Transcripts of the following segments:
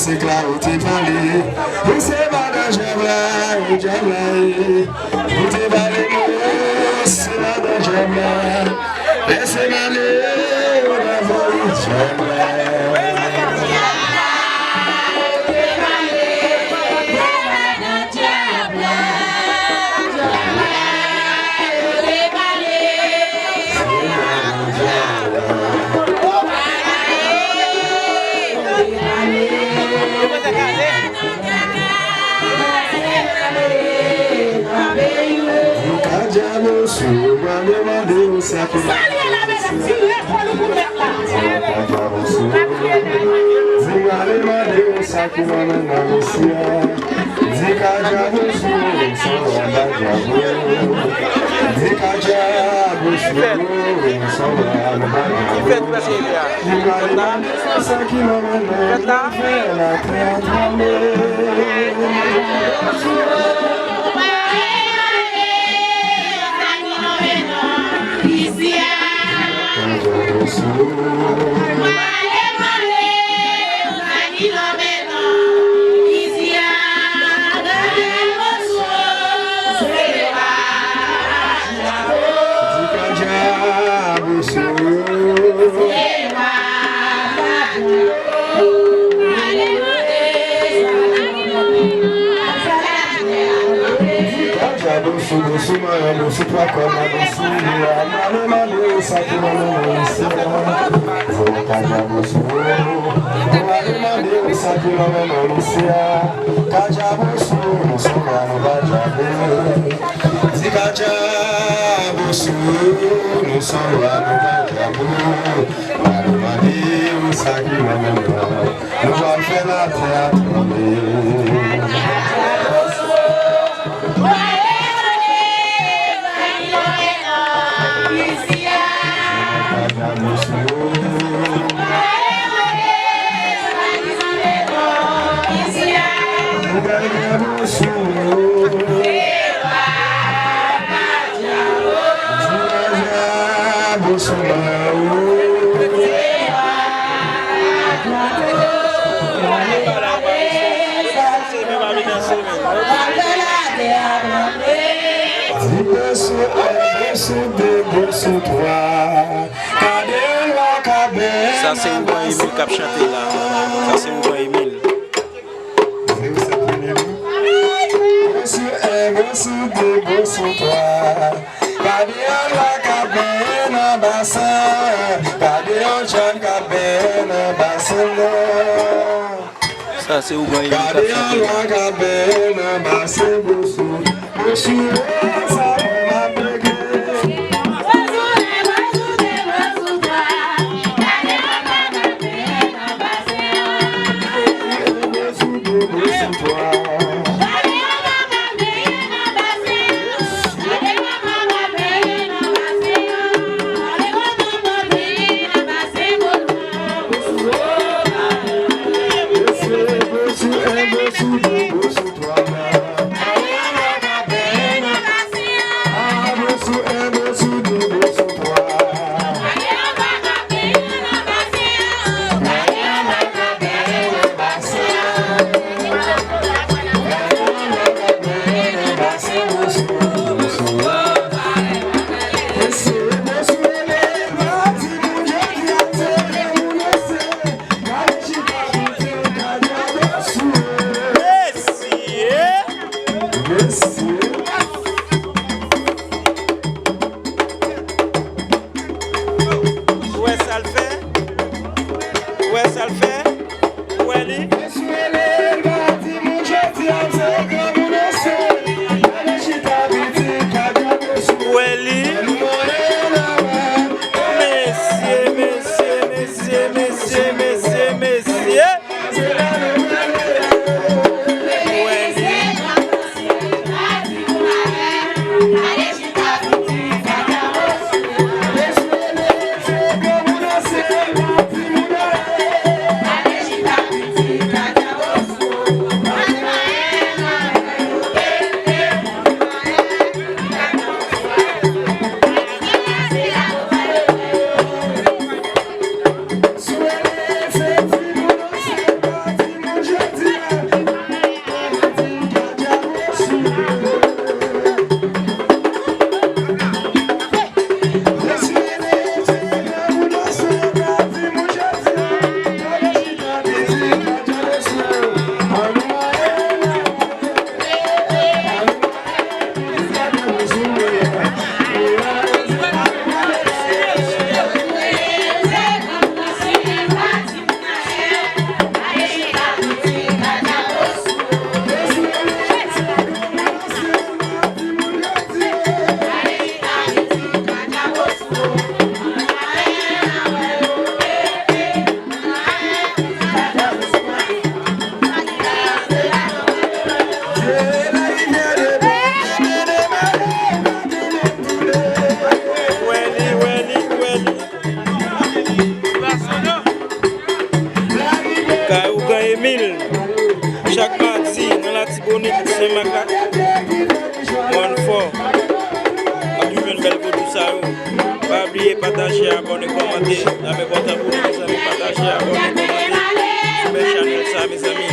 C'est clair, tu parles. Vous savez, madame, j'aime. Vous te parlez, c'est madame, j'aime. Laissez-moi aller, on a voulu, j'aime. Ça c'est un bon Emile qui a chanté là. Ça c'est un bon Emile. Ça c'est un bon Emile qui a chanté. bonite, c'est ma carte. One for. Quand tu veux une belle vodou, ça pas oublier, partager, abonner, commenter. Avec votre abonné, mes amis, partager, abonner, commenter. Sur mes channels, ça, mes amis.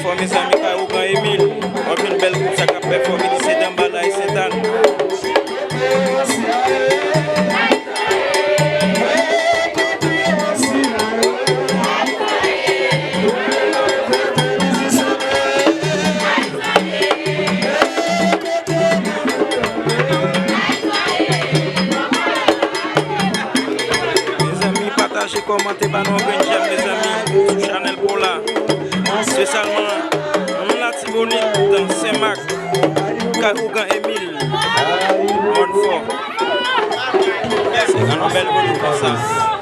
For mes amis 𝕊𝐿𝐿, on fait une belle coupe, ça cap performer d'ici 𝕊𝐿𝐿 Saint-Anne. Mes amis, partagez, commentez, bah non, mes amis, sur channel pour là. Spécialement, la Tibonite dans Saint-Marc, 𝕊𝐿𝐿, One for. C'est une belle bonne comme ça.